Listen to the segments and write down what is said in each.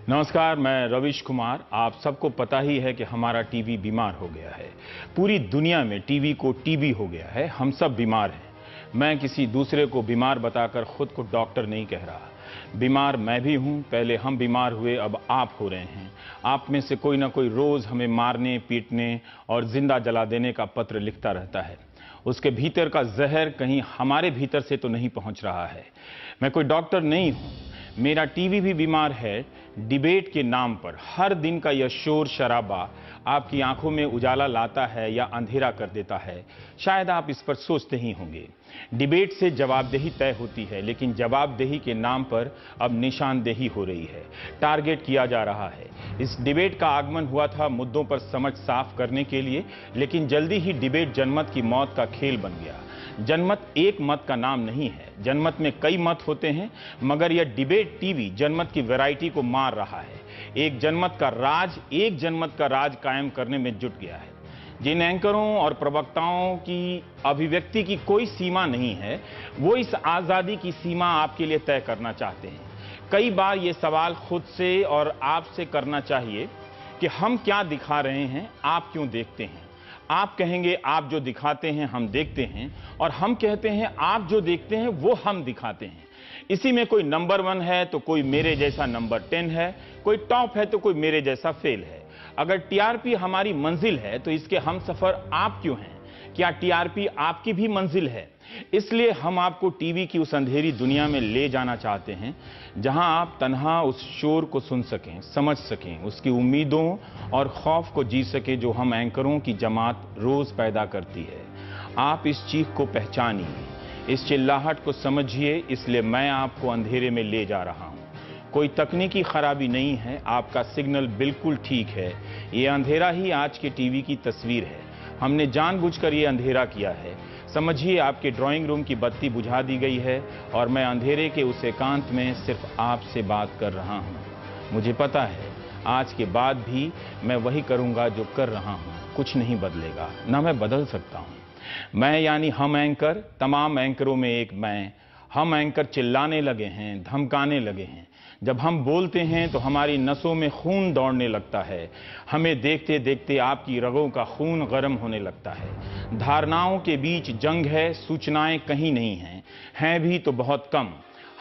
नमस्कार, मैं रविश कुमार। आप सबको पता ही है कि हमारा टीवी बीमार हो गया है। पूरी दुनिया में टीवी को टीबी हो गया है। हम सब बीमार हैं। मैं किसी दूसरे को बीमार बताकर खुद को डॉक्टर नहीं कह रहा। बीमार मैं भी हूं। पहले हम बीमार हुए, अब आप हो रहे हैं। आप में से कोई ना कोई रोज हमें मारने, पीटने और जिंदा जला देने का पत्र लिखता रहता है। उसके भीतर का जहर कहीं हमारे भीतर से तो नहीं पहुंच रहा है। मैं कोई डॉक्टर नहीं हूं। मेरा टीवी भी बीमार है। डिबेट के नाम पर हर दिन का यह शोर शराबा आपकी आंखों में उजाला लाता है या अंधेरा कर देता है। शायद आप इस पर सोचते ही होंगे। डिबेट से जवाबदेही तय होती है, लेकिन जवाबदेही के नाम पर अब निशानदेही हो रही है, टारगेट किया जा रहा है। इस डिबेट का आगमन हुआ था मुद्दों पर समझ साफ करने के लिए, लेकिन जल्दी ही डिबेट जनमत की मौत का खेल बन गया। जनमत एक मत का नाम नहीं है। जनमत में कई मत होते हैं, मगर यह डिबेट टीवी जनमत की वैरायटी को मार रहा है। एक जनमत का राज कायम करने में जुट गया है। जिन एंकरों और प्रवक्ताओं की अभिव्यक्ति की कोई सीमा नहीं है, वो इस आजादी की सीमा आपके लिए तय करना चाहते हैं। कई बार ये सवाल खुद से और आपसे करना चाहिए कि हम क्या दिखा रहे हैं, आप क्यों देखते हैं। आप कहेंगे आप जो दिखाते हैं हम देखते हैं, और हम कहते हैं आप जो देखते हैं वो हम दिखाते हैं। इसी में कोई नंबर 1 है तो कोई मेरे जैसा नंबर 10 है, कोई टॉप है तो कोई मेरे जैसा फेल है। अगर टीआरपी हमारी मंजिल है तो इसके हम सफर आप क्यों हैं? क्या टीआरपी आपकी भी मंजिल है? इसलिए हम आपको टीवी की उस अंधेरी दुनिया में ले जाना चाहते हैं, जहां आप तन्हा उस शोर को सुन सकें, समझ सकें, उसकी उम्मीदों और खौफ को जी सकें जो हम एंकरों की जमात रोज पैदा करती है। आप इस चीख को पहचानिए, इस चिल्लाहट को समझिए। इसलिए मैं आपको अंधेरे में ले जा रहा हूं। कोई तकनीकी खराबी नहीं है, आपका सिग्नल बिल्कुल ठीक है। ये अंधेरा ही आज के टीवी की तस्वीर है। हमने जानबूझकर ये अंधेरा किया है। समझिए, आपके ड्राइंग रूम की बत्ती बुझा दी गई है और मैं अंधेरे के उस एकांत में सिर्फ आपसे बात कर रहा हूं। मुझे पता है आज के बाद भी मैं वही करूंगा जो कर रहा हूं। कुछ नहीं बदलेगा, ना मैं बदल सकता हूं। मैं यानी हम एंकर, तमाम एंकरों में एक मैं। हम एंकर चिल्लाने लगे हैं, धमकाने लगे हैं। जब हम बोलते हैं तो हमारी नसों में खून दौड़ने लगता है। हमें देखते देखते आपकी रगों का खून गर्म होने लगता है। धारणाओं के बीच जंग है, सूचनाएं कहीं नहीं हैं भी तो बहुत कम।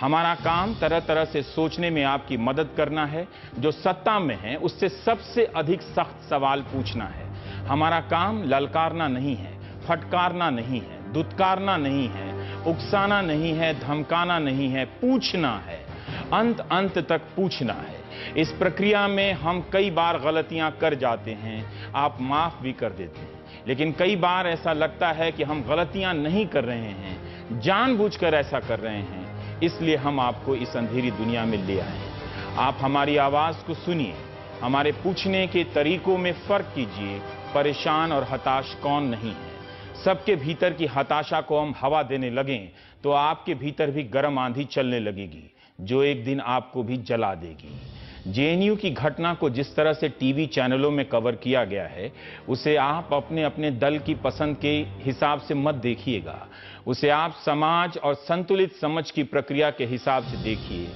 हमारा काम तरह तरह से सोचने में आपकी मदद करना है। जो सत्ता में है उससे सबसे अधिक सख्त सवाल पूछना है। हमारा काम ललकारना नहीं है, फटकारना नहीं है, दुत्कारना नहीं है, उकसाना नहीं है, धमकाना नहीं है, पूछना है। अंत तक पूछना है। इस प्रक्रिया में हम कई बार गलतियां कर जाते हैं, आप माफ भी कर देते हैं। लेकिन कई बार ऐसा लगता है कि हम गलतियां नहीं कर रहे हैं, जानबूझकर ऐसा कर रहे हैं। इसलिए हम आपको इस अंधेरी दुनिया में ले आए हैं। आप हमारी आवाज को सुनिए, हमारे पूछने के तरीकों में फर्क कीजिए। परेशान और हताश कौन नहीं है? सबके भीतर की हताशा को हम हवा देने लगें तो आपके भीतर भी गर्म आंधी चलने लगेगी, जो एक दिन आपको भी जला देगी। जेएनयू की घटना को जिस तरह से टीवी चैनलों में कवर किया गया है, उसे आप अपने अपने दल की पसंद के हिसाब से मत देखिएगा। उसे आप समाज और संतुलित समझ की प्रक्रिया के हिसाब से देखिए।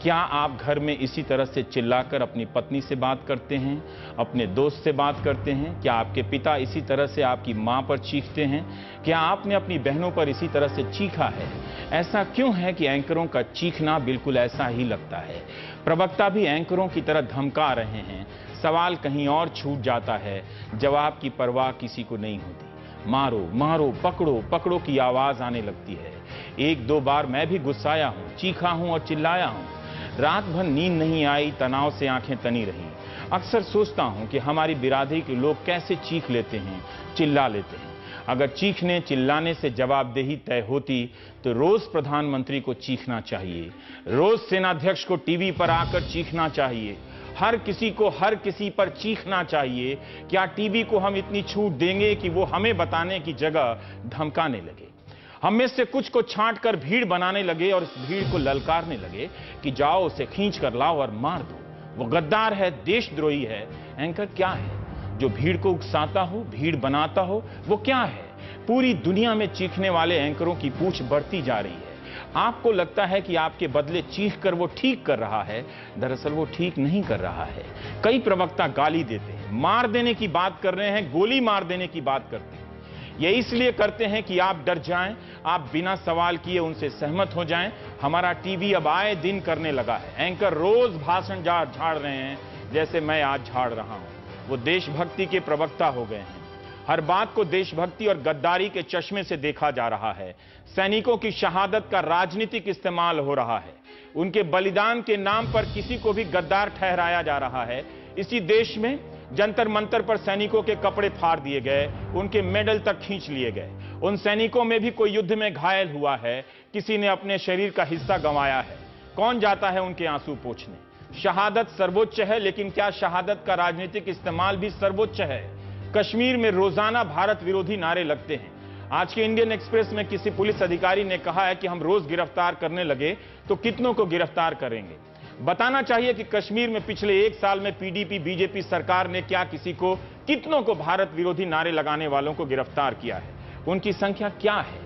क्या आप घर में इसी तरह से चिल्लाकर अपनी पत्नी से बात करते हैं, अपने दोस्त से बात करते हैं? क्या आपके पिता इसी तरह से आपकी मां पर चीखते हैं? क्या आपने अपनी बहनों पर इसी तरह से चीखा है? ऐसा क्यों है कि एंकरों का चीखना बिल्कुल ऐसा ही लगता है? प्रवक्ता भी एंकरों की तरह धमका रहे हैं। सवाल कहीं और छूट जाता है, जवाब की परवाह किसी को नहीं होती। मारो मारो, पकड़ो पकड़ो की आवाज आने लगती है। 1-2 बार मैं भी गुस्साया हूं, चीखा हूं और चिल्लाया हूं। रात भर नींद नहीं आई, तनाव से आंखें तनी रहीं। अक्सर सोचता हूं कि हमारी बिरादरी के लोग कैसे चीख लेते हैं, चिल्ला लेते हैं। अगर चीखने चिल्लाने से जवाबदेही तय होती तो रोज प्रधानमंत्री को चीखना चाहिए, रोज सेनाध्यक्ष को टीवी पर आकर चीखना चाहिए, हर किसी को हर किसी पर चीखना चाहिए। क्या टीवी को हम इतनी छूट देंगे कि वो हमें बताने की जगह धमकाने लगे? हम में से कुछ को छांट कर भीड़ बनाने लगे और इस भीड़ को ललकारने लगे कि जाओ उसे खींच कर लाओ और मार दो, वो गद्दार है, देशद्रोही है। एंकर क्या है? जो भीड़ को उकसाता हो, भीड़ बनाता हो, वो क्या है? पूरी दुनिया में चीखने वाले एंकरों की पूछ बढ़ती जा रही है। आपको लगता है कि आपके बदले चीख कर वो ठीक कर रहा है, दरअसल वो ठीक नहीं कर रहा है। कई प्रवक्ता गाली देते हैं, मार देने की बात कर रहे हैं, गोली मार देने की बात करते हैं। ये इसलिए करते हैं कि आप डर जाएं, आप बिना सवाल किए उनसे सहमत हो जाएं। हमारा टीवी अब आए दिन करने लगा है। एंकर रोज भाषण झाड़ रहे हैं, जैसे मैं आज झाड़ रहा हूं। वो देशभक्ति के प्रवक्ता हो गए हैं। हर बात को देशभक्ति और गद्दारी के चश्मे से देखा जा रहा है। सैनिकों की शहादत का राजनीतिक इस्तेमाल हो रहा है। उनके बलिदान के नाम पर किसी को भी गद्दार ठहराया जा रहा है। इसी देश में जंतर मंतर पर सैनिकों के कपड़े फाड़ दिए गए, उनके मेडल तक खींच लिए गए। उन सैनिकों में भी कोई युद्ध में घायल हुआ है, किसी ने अपने शरीर का हिस्सा गंवाया है। कौन जाता है उनके आंसू पोंछने? शहादत सर्वोच्च है, लेकिन क्या शहादत का राजनीतिक इस्तेमाल भी सर्वोच्च है? कश्मीर में रोजाना भारत विरोधी नारे लगते हैं। आज के इंडियन एक्सप्रेस में किसी पुलिस अधिकारी ने कहा है कि हम रोज गिरफ्तार करने लगे तो कितनों को गिरफ्तार करेंगे। बताना चाहिए कि कश्मीर में पिछले 1 साल में पीडीपी बीजेपी सरकार ने क्या कितनों को भारत विरोधी नारे लगाने वालों को गिरफ्तार किया है, उनकी संख्या क्या है?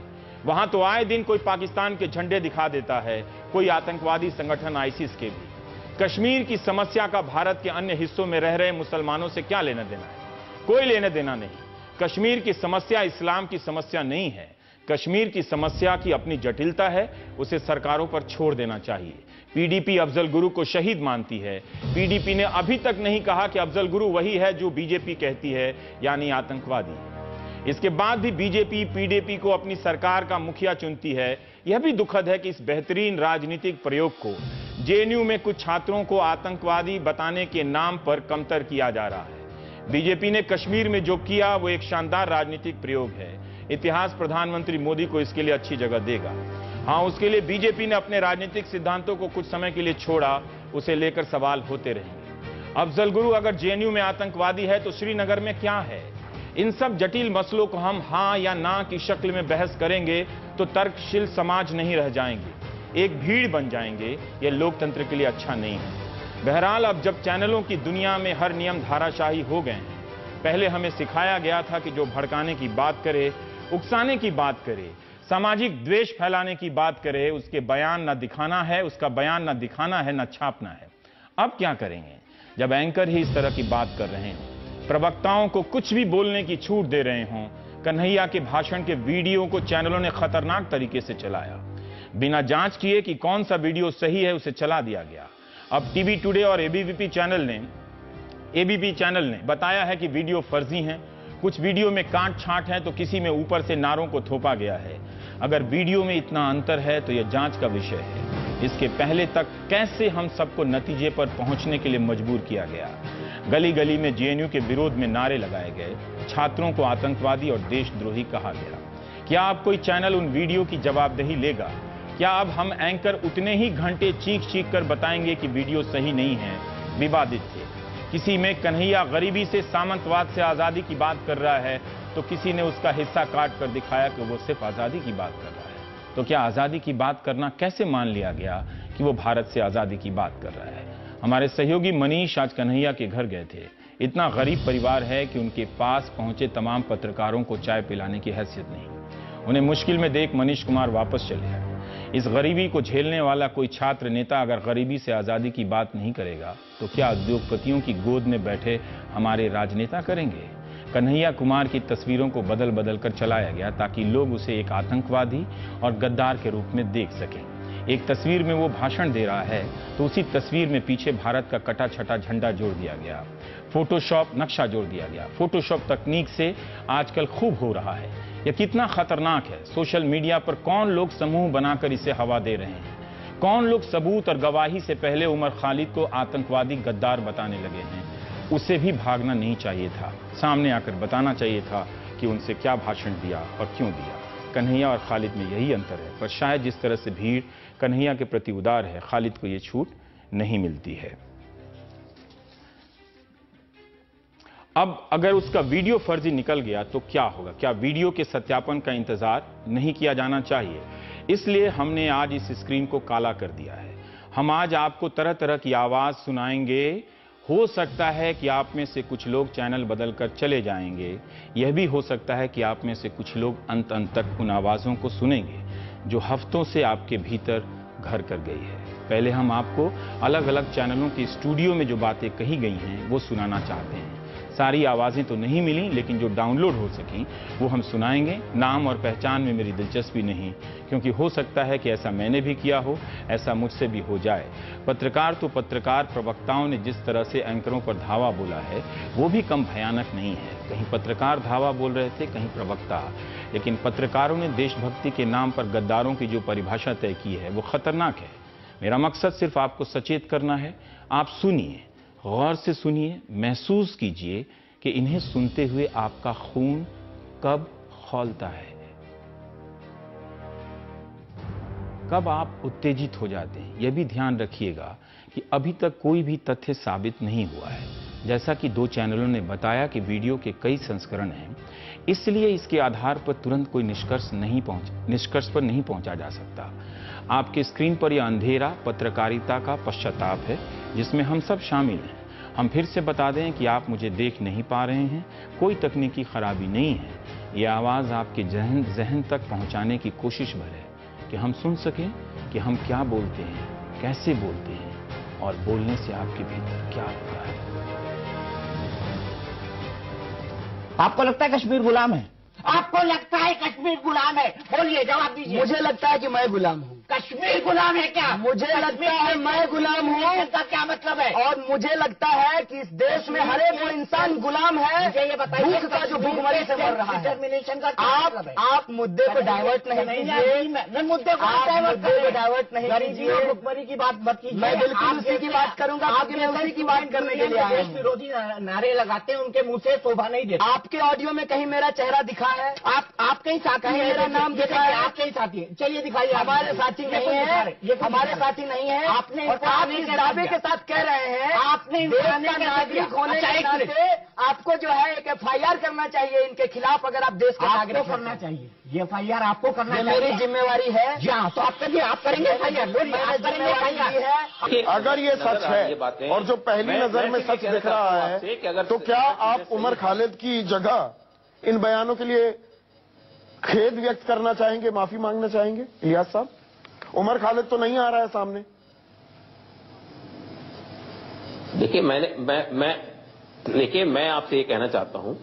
वहां तो आए दिन कोई पाकिस्तान के झंडे दिखा देता है, कोई आतंकवादी संगठन आईसिस के भी। कश्मीर की समस्या का भारत के अन्य हिस्सों में रह रहे मुसलमानों से क्या लेना देना है? कोई लेना देना नहीं। कश्मीर की समस्या इस्लाम की समस्या नहीं है। कश्मीर की समस्या की अपनी जटिलता है, उसे सरकारों पर छोड़ देना चाहिए। पीडीपी अफजल गुरु को शहीद मानती है। पीडीपी ने अभी तक नहीं कहा कि अफजल गुरु वही है जो बीजेपी कहती है, यानी आतंकवादी। इसके बाद भी बीजेपी पीडीपी को अपनी सरकार का मुखिया चुनती है। यह भी दुखद है कि इस बेहतरीन राजनीतिक प्रयोग को जेएनयू में कुछ छात्रों को आतंकवादी बताने के नाम पर कमतर किया जा रहा है। बीजेपी ने कश्मीर में जो किया वो एक शानदार राजनीतिक प्रयोग है। इतिहास प्रधानमंत्री मोदी को इसके लिए अच्छी जगह देगा। हां, उसके लिए बीजेपी ने अपने राजनीतिक सिद्धांतों को कुछ समय के लिए छोड़ा, उसे लेकर सवाल होते रहेंगे। अफजल गुरु अगर जेएनयू में आतंकवादी है तो श्रीनगर में क्या है? इन सब जटिल मसलों को हम हां या ना की शक्ल में बहस करेंगे तो तर्कशील समाज नहीं रह जाएंगे, एक भीड़ बन जाएंगे। यह लोकतंत्र के लिए अच्छा नहीं है। बहरहाल, अब जब चैनलों की दुनिया में हर नियम धाराशाही हो गए हैं, पहले हमें सिखाया गया था कि जो भड़काने की बात करे, उकसाने की बात करे, सामाजिक द्वेष फैलाने की बात करे, उसके बयान न दिखाना है, उसका बयान न दिखाना है, न छापना है। अब क्या करेंगे जब एंकर ही इस तरह की बात कर रहे हों, प्रवक्ताओं को कुछ भी बोलने की छूट दे रहे हों? कन्हैया के भाषण के वीडियो को चैनलों ने खतरनाक तरीके से चलाया। बिना जांच किए कि कौन सा वीडियो सही है, उसे चला दिया गया। अब टीवी टुडे और एबीपी चैनल ने बताया है कि वीडियो फर्जी हैं। कुछ वीडियो में काट छांट है तो किसी में ऊपर से नारों को थोपा गया है। अगर वीडियो में इतना अंतर है तो यह जांच का विषय है। इसके पहले तक कैसे हम सबको नतीजे पर पहुंचने के लिए मजबूर किया गया? गली गली में जेएनयू के विरोध में नारे लगाए गए, छात्रों को आतंकवादी और देशद्रोही कहा गया। क्या अब कोई चैनल उन वीडियो की जवाबदेही लेगा? क्या अब हम एंकर उतने ही घंटे चीख चीख कर बताएंगे कि वीडियो सही नहीं है, विवादित थे? किसी में कन्हैया गरीबी से सामंतवाद से आजादी की बात कर रहा है तो किसी ने उसका हिस्सा काट कर दिखाया कि वो सिर्फ आजादी की बात कर रहा है। तो क्या आजादी की बात करना कैसे मान लिया गया कि वो भारत से आजादी की बात कर रहा है? हमारे सहयोगी मनीष आज कन्हैया के घर गए थे। इतना गरीब परिवार है कि उनके पास पहुंचे तमाम पत्रकारों को चाय पिलाने की हैसियत नहीं। उन्हें मुश्किल में देख मनीष कुमार वापस चले आए। इस गरीबी को झेलने वाला कोई छात्र नेता अगर गरीबी से आजादी की बात नहीं करेगा तो क्या उद्योगपतियों की गोद में बैठे हमारे राजनेता करेंगे? कन्हैया कुमार की तस्वीरों को बदल बदल कर चलाया गया ताकि लोग उसे एक आतंकवादी और गद्दार के रूप में देख सकें। एक तस्वीर में वो भाषण दे रहा है तो उसी तस्वीर में पीछे भारत का कटा छटा झंडा जोड़ दिया गया, फोटोशॉप नक्शा जोड़ दिया गया। फोटोशॉप तकनीक से आजकल खूब हो रहा है। यह कितना खतरनाक है। सोशल मीडिया पर कौन लोग समूह बनाकर इसे हवा दे रहे हैं? कौन लोग सबूत और गवाही से पहले उमर खालिद को आतंकवादी गद्दार बताने लगे हैं? उसे भी भागना नहीं चाहिए था, सामने आकर बताना चाहिए था कि उनसे क्या भाषण दिया और क्यों दिया। कन्हैया और खालिद में यही अंतर है, पर शायद जिस तरह से भीड़ कन्हैया के प्रति उदार है, खालिद को यह छूट नहीं मिलती है। अब अगर उसका वीडियो फर्जी निकल गया तो क्या होगा? क्या वीडियो के सत्यापन का इंतजार नहीं किया जाना चाहिए? इसलिए हमने आज इस स्क्रीन को काला कर दिया है। हम आज आपको तरह तरह की आवाज सुनाएंगे। हो सकता है कि आप में से कुछ लोग चैनल बदलकर चले जाएंगे। यह भी हो सकता है कि आप में से कुछ लोग अंत तक उन आवाजों को सुनेंगे जो हफ्तों से आपके भीतर घर कर गई है। पहले हम आपको अलग अलग चैनलों के स्टूडियो में जो बातें कही गई हैं वो सुनाना चाहते हैं। सारी आवाज़ें तो नहीं मिली, लेकिन जो डाउनलोड हो सकी वो हम सुनाएंगे। नाम और पहचान में मेरी दिलचस्पी नहीं, क्योंकि हो सकता है कि ऐसा मैंने भी किया हो, ऐसा मुझसे भी हो जाए। पत्रकार तो पत्रकार, प्रवक्ताओं ने जिस तरह से एंकरों पर धावा बोला है वो भी कम भयानक नहीं है। कहीं पत्रकार धावा बोल रहे थे, कहीं प्रवक्ता, लेकिन पत्रकारों ने देशभक्ति के नाम पर गद्दारों की जो परिभाषा तय की है वो खतरनाक है। मेरा मकसद सिर्फ आपको सचेत करना है। आप सुनिए, गौर से सुनिए, महसूस कीजिए कि इन्हें सुनते हुए आपका खून कब खौलता है, कब आप उत्तेजित हो जाते हैं। यह भी ध्यान रखिएगा कि अभी तक कोई भी तथ्य साबित नहीं हुआ है। जैसा कि 2 चैनलों ने बताया कि वीडियो के कई संस्करण हैं, इसलिए इसके आधार पर तुरंत कोई निष्कर्ष पर नहीं पहुंचा जा सकता। आपके स्क्रीन पर यह अंधेरा पत्रकारिता का पश्चाताप है, जिसमें हम सब शामिल हैं। हम फिर से बता दें कि आप मुझे देख नहीं पा रहे हैं, कोई तकनीकी खराबी नहीं है। यह आवाज़ आपके जहन तक पहुंचाने की कोशिश भर है कि हम सुन सकें कि हम क्या बोलते हैं, कैसे बोलते हैं और बोलने से आपके भीतर क्या होता है। आपको लगता है कश्मीर गुलाम है? आपको लगता है कश्मीर गुलाम है? बोलिए, जवाब दीजिए। मुझे लगता है कि मैं गुलाम हूँ। कश्मीर गुलाम है क्या? मुझे लगता है मैं गुलाम हूँ। इसका क्या मतलब है? और मुझे लगता है कि इस देश में हर एक वो इंसान गुलाम है। मुझे ये बताइए, भूख का जो भूखमरी से मर रहा है। डिटर्मिनेशन का क्या मतलब है? आप मुद्दे को डाइवर्ट नहीं कीजिए। मैं मुद्दे को डाइवर्ट नहीं कीजिए। भूखमरी की बात मत कीजिए। मैं बिल्कुल उसी की बात करूंगा, क्योंकि मैं उसी की बात करने के लिए आया हूँ। विरोधी नारे लगाते हैं, उनके मुंह से शोभा नहीं देते। आपके ऑडियो में कहीं मेरा चेहरा दिखा है? आप कहीं साथी कहीं मेरा नाम दिखा है? आप कहीं साथी है? चलिए दिखाइए। हमारे साथी नहीं है, हमारे साथी नहीं है। आपने और आप इस दावे के साथ कह रहे हैं आपने देश का नागरिक होने के नाते आपको जो है एक FIR करना चाहिए इनके खिलाफ। अगर आप देश का नागरिक करना चाहिए, ये FIR आपको करना चाहिए। मेरी जिम्मेवारी है। हाँ, तो आप करिए, आप करेंगे FIR। अगर ये सच है और जो पहली नजर में सच दिख रहा है, तो क्या आप उमर खालिद की जगह इन बयानों के लिए खेद व्यक्त करना चाहेंगे, माफी मांगना चाहेंगे? इलियास साहब, उमर खालिद तो नहीं आ रहा है सामने। देखिए, मैं आपसे ये कहना चाहता हूं,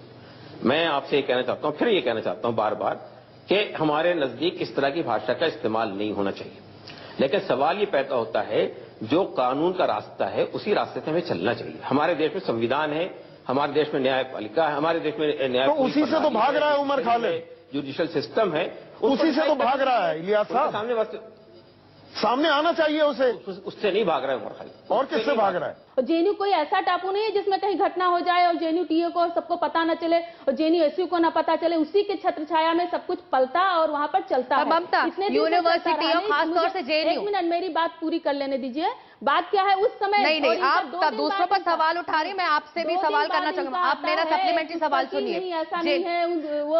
फिर ये कहना चाहता हूं बार बार कि हमारे नजदीक इस तरह की भाषा का इस्तेमाल नहीं होना चाहिए। लेकिन सवाल ये पैदा होता है, जो कानून का रास्ता है उसी रास्ते से हमें चलना चाहिए। हमारे देश में संविधान है, हमारे देश में न्यायपालिका है, हमारे देश में न्याय, तो उसी से तो भाग रहा है उमर खालिद। जुडिशियल सिस्टम है, उसी से तो भाग रहा है इलियास साहब। सामने आना चाहिए उसे। उससे नहीं भाग रहा है उमर खालिद। और किससे भाग रहा है? जेएनयू कोई ऐसा टापू नहीं है जिसमें कहीं घटना हो जाए और जेएनयू टीए को सबको पता न चले और जेएनयू एसयू को न पता चले। उसी के छत्र छाया में सब कुछ पलता और वहां पर चलता है। ममता, यूनिवर्सिटी और खासतौर से जेएनयू। एक मिनट, मेरी बात पूरी कर लेने दीजिए। बात क्या है उस समय? नहीं, आप दूसरों पर सवाल उठा रही, मैं आपसे भी सवाल करना चाहूंगा। आप मेरा सप्लीमेंट्री सवाल सुनिए। ऐसा नहीं है वो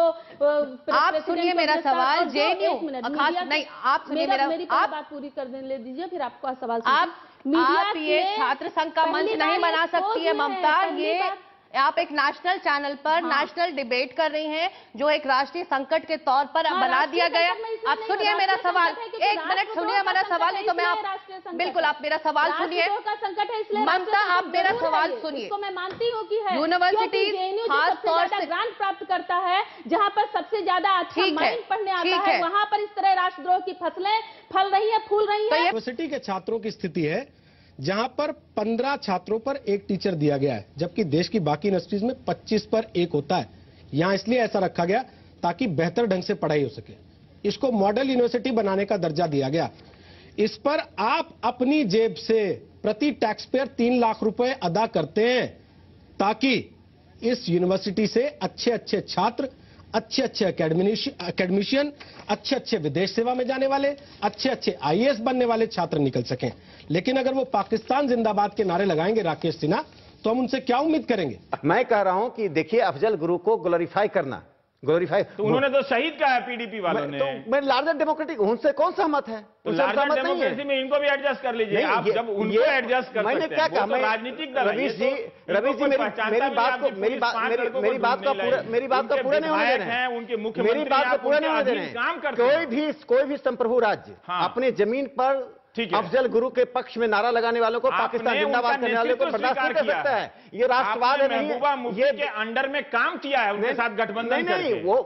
आप सुनिए मेरा सवाल। जेएनयू खास नहीं, आप सुनिए मेरी बात पूरी कर ले दीजिए, फिर आपका सवाल। आप ये छात्र संघ का मंच नहीं बना सकती है ममता। ये आप एक नेशनल चैनल पर नेशनल डिबेट कर रही हैं, जो एक राष्ट्रीय संकट के तौर पर बना दिया गया। आप सुनिए मेरा सवाल, एक मिनट सुनिए मेरा सवाल, नहीं तो मैं आप बिल्कुल आप मेरा सवाल सुनिए ममता, आप मेरा सवाल सुनिए। मैं मानती हूँ कि है यूनिवर्सिटी खास तौर से ग्रांट प्राप्त करता है, जहाँ पर सबसे ज्यादा अच्छा माइंड पढ़ने आता है, वहाँ पर इस तरह राष्ट्रद्रोह की फसलें फल रही है, फूल रही है। यूनिवर्सिटी के छात्रों की स्थिति है जहां पर 15 छात्रों पर एक टीचर दिया गया है, जबकि देश की बाकी यूनिवर्सिटीज में 25 पर एक होता है। यहां इसलिए ऐसा रखा गया ताकि बेहतर ढंग से पढ़ाई हो सके। इसको मॉडल यूनिवर्सिटी बनाने का दर्जा दिया गया। इस पर आप अपनी जेब से प्रति टैक्स पेयर 3 लाख रुपए अदा करते हैं, ताकि इस यूनिवर्सिटी से अच्छे छात्र, अच्छे एकेडमिशियन, अच्छे विदेश सेवा में जाने वाले, अच्छे IAS बनने वाले छात्र निकल सकें। लेकिन अगर वो पाकिस्तान जिंदाबाद के नारे लगाएंगे राकेश सिन्हा, तो हम उनसे क्या उम्मीद करेंगे? मैं कह रहा हूं कि देखिए, अफजल गुरु को ग्लोरीफाई करना ग्लोरीफाई। तो उन्होंने तो शहीद कहा है पीडीपी वालों ने। तो मैं लार्जर डेमोक्रेटिक उनसे कौन सहमत है? तो लार्जर डेमोक्रेसी में इनको भी एडजस्ट कर लीजिए। आप जब उनको एडजस्ट कर मैंने क्या कहा? राजनीतिक दल रवीश जी मेरी बात का पूरा नहीं होने दे रहे हैं। उनके मुख्यमंत्री मेरी बात का पूरा नहीं होने दे रहे हैं। कोई भी संप्रभु राज्य अपने जमीन पर अफजल गुरु के पक्ष में नारा लगाने वालों को, पाकिस्तान जिंदाबाद करने वालों को बर्दाश्त नहीं कर सकता है। ये राष्ट्रवाद नहीं है। ये के अंडर में काम किया है, उनके साथ गठबंधन नहीं, वो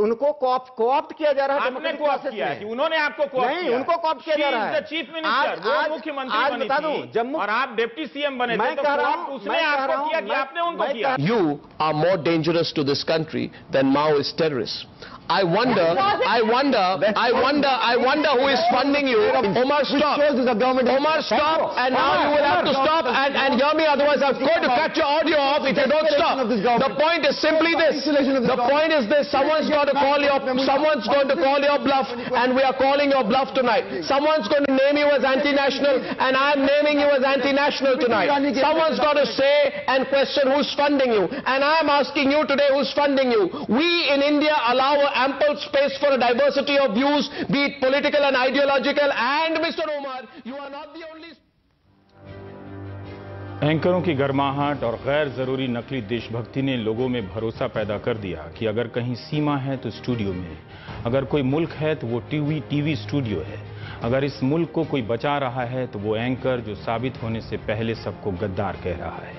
उनको कोऑप्ट किया जा रहा है। आपने कोऑप्ट किया है कि उन्होंने आपको कोऑप्ट नहीं, उनको कोऑप्ट किया जा रहा है। चीफ मिनिस्टर, वो मुख्यमंत्री बनी थी जम्मू और आप डिप्टी सीएम बने थे। मैं कह रहा हूं, उसने आपको किया कि आपने उनको किया। You are more dangerous to this country than Maoist terrorists. I wonder who is funding you. Omar, stop. Omar, stop. And now you will have to stop and hear me. Otherwise, I'm going to cut your audio off if you don't stop. The point is simply this. The point is this. Someone's going to call your bluff, and we are calling your bluff tonight. Someone's going to name you as anti-national, and I'm naming you as anti-national tonight. Someone's got to say and question who's funding you, and I'm asking you today who's funding you. We in India allow ample space for a diversity of views, be it political and ideological, and Mr. Omar, you are not the only... एंकरों की गर्माहट और गैर जरूरी नकली देशभक्ति ने लोगों में भरोसा पैदा कर दिया कि अगर कहीं सीमा है तो स्टूडियो में, अगर कोई मुल्क है तो वो टीवी स्टूडियो है, अगर इस मुल्क को कोई बचा रहा है तो वो एंकर जो साबित होने से पहले सबको गद्दार कह रहा है,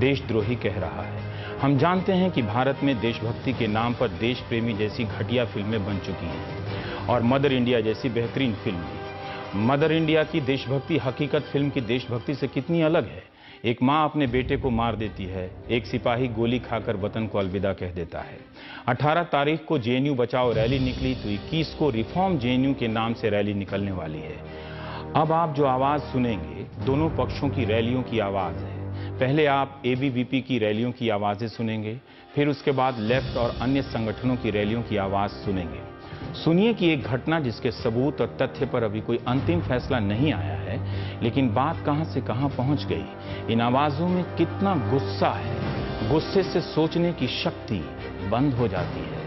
देशद्रोही कह रहा है। हम जानते हैं कि भारत में देशभक्ति के नाम पर देश प्रेमी जैसी घटिया फिल्में बन चुकी हैं और मदर इंडिया जैसी बेहतरीन फिल्म भी। मदर इंडिया की देशभक्ति हकीकत फिल्म की देशभक्ति से कितनी अलग है। एक मां अपने बेटे को मार देती है, एक सिपाही गोली खाकर वतन को अलविदा कह देता है। 18 तारीख को जेएनयू बचाओ रैली निकली तो 21 को रिफॉर्म जेएनयू के नाम से रैली निकलने वाली है। अब आप जो आवाज सुनेंगे दोनों पक्षों की रैलियों की आवाज है। पहले आप एबीवीपी की रैलियों की आवाजें सुनेंगे, फिर उसके बाद लेफ्ट और अन्य संगठनों की रैलियों की आवाज सुनेंगे। सुनिए कि एक घटना जिसके सबूत और तथ्य पर अभी कोई अंतिम फैसला नहीं आया है, लेकिन बात कहां से कहां पहुंच गई। इन आवाजों में कितना गुस्सा है। गुस्से से सोचने की शक्ति बंद हो जाती है।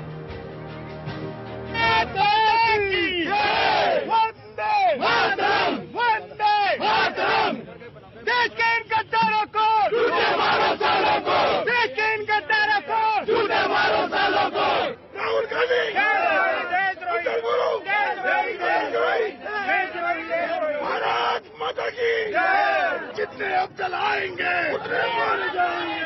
जितने अब जलाएंगे उतने मर जाएंगे।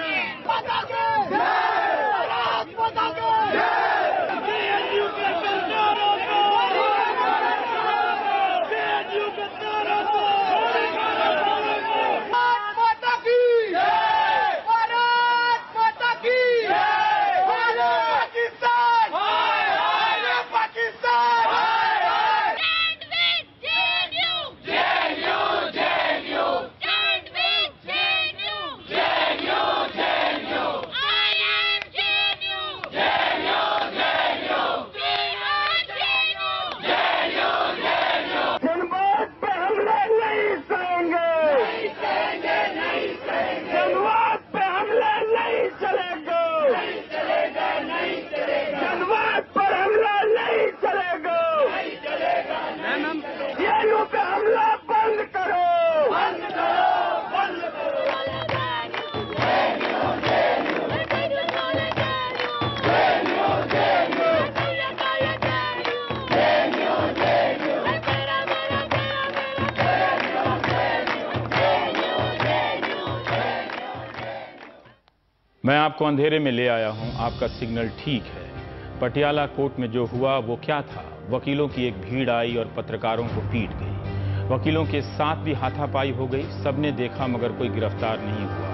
मैं आपको अंधेरे में ले आया हूं, आपका सिग्नल ठीक है। पटियाला कोर्ट में जो हुआ वो क्या था। वकीलों की एक भीड़ आई और पत्रकारों को पीट गई। वकीलों के साथ भी हाथापाई हो गई। सबने देखा मगर कोई गिरफ्तार नहीं हुआ।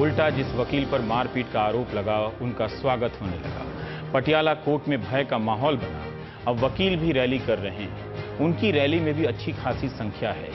उल्टा जिस वकील पर मारपीट का आरोप लगा उनका स्वागत होने लगा। पटियाला कोर्ट में भय का माहौल बना। अब वकील भी रैली कर रहे हैं। उनकी रैली में भी अच्छी खासी संख्या है।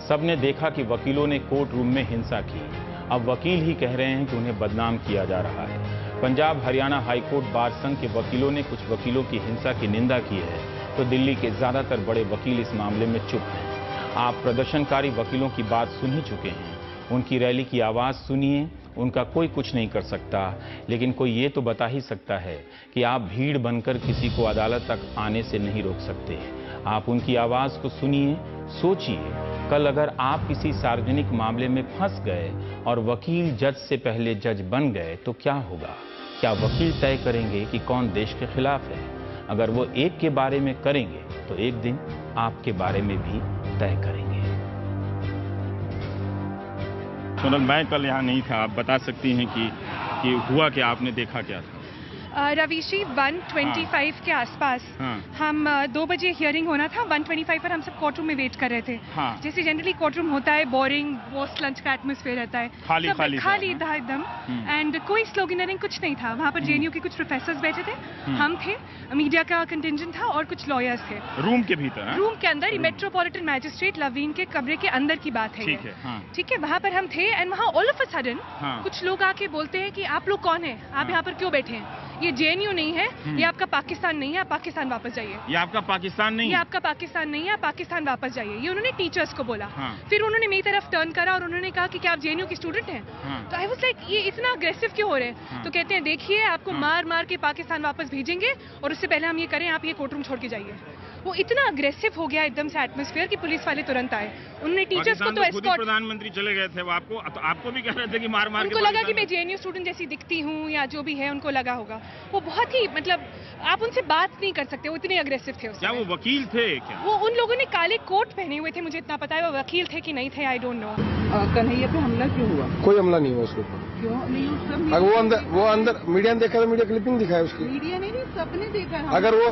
सबने देखा कि वकीलों ने कोर्ट रूम में हिंसा की। अब वकील ही कह रहे हैं कि उन्हें बदनाम किया जा रहा है। पंजाब हरियाणा हाईकोर्ट बार संघ के वकीलों ने कुछ वकीलों की हिंसा की निंदा की है, तो दिल्ली के ज्यादातर बड़े वकील इस मामले में चुप हैं। आप प्रदर्शनकारी वकीलों की बात सुन ही चुके हैं। उनकी रैली की आवाज सुनिए उनका कोई कुछ नहीं कर सकता, लेकिन कोई ये तो बता ही सकता है कि आप भीड़ बनकर किसी को अदालत तक आने से नहीं रोक सकते। आप उनकी आवाज को सुनिए, सोचिए, कल अगर आप किसी सार्वजनिक मामले में फंस गए और वकील जज से पहले जज बन गए तो क्या होगा? क्या वकील तय करेंगे कि कौन देश के खिलाफ है? अगर वो एक के बारे में करेंगे तो एक दिन आपके बारे में भी तय करेंगे। सोनल, मैं कल यहाँ नहीं था, आप बता सकती हैं कि हुआ क्या, आपने देखा क्या था? रवीशी 1:25 के आसपास हम 2 बजे हियरिंग होना था, 1:25 पर हम सब कोर्ट रूम में वेट कर रहे थे। जैसे जनरली कोर्ट रूम होता है, बोरिंग पोस्ट लंच का एटमॉस्फेयर रहता है, खाली था एकदम, एंड कोई स्लोगनरिंग कुछ नहीं था। वहाँ पर जेएनयू के कुछ प्रोफेसर्स बैठे थे, हम थे, मीडिया का कंटिंजेंट था और कुछ लॉयर्स थे। रूम के भीतर? रूम के अंदर, मेट्रोपॉलिटन मैजिस्ट्रेट लवीन के कमरे के अंदर की बात है। ठीक है, वहाँ पर हम थे एंड वहाँ ऑल ऑफ अ सडन कुछ लोग आके बोलते हैं कि आप लोग कौन है, आप यहाँ पर क्यों बैठे हैं? ये जेएनयू नहीं है, ये आपका पाकिस्तान नहीं है, आप पाकिस्तान वापस जाइए। ये आपका पाकिस्तान नहीं है? ये आपका पाकिस्तान नहीं है, आप पाकिस्तान वापस जाइए। ये उन्होंने टीचर्स को बोला। फिर उन्होंने मेरी तरफ टर्न करा और उन्होंने कहा कि क्या आप जेएनयू के स्टूडेंट हैं? तो आई वाज लाइक, ये इतना अग्रेसिव क्यों हो रहे हैं? तो कहते हैं देखिए, आपको मार मार के पाकिस्तान वापस भेजेंगे और उससे पहले हम ये करें, आप ये कोर्ट रूम छोड़ के जाइए। वो इतना अग्रेसिव हो गया एकदम से एटमॉस्फेयर कि पुलिस वाले तुरंत आए। उन्होंने टीचर्स को तो एस्कॉर्ट, प्रधानमंत्री चले गए थे, वो आपको भी कह रहे थे कि मार मार के, उनको लगा कि मैं जेएनयू स्टूडेंट जैसी दिखती हूँ या जो भी है, उनको लगा होगा। वो बहुत ही, मतलब आप उनसे बात नहीं कर सकते, वो इतने अग्रेसिव थे। क्या वो वकील थे क्या? वो उन लोगों ने काले कोट पहने हुए थे, मुझे इतना पता है। वो वकील थे कि नहीं थे, आई डोंट नो। कन्हैया पे हमला क्यों हुआ? कोई हमला नहीं हुआ उसके ऊपर। क्यों नहीं? वो अंदर मीडिया ने देखा था, मीडिया क्लिपिंग दिखाया उसकी। मीडिया नहीं, सबने देखा।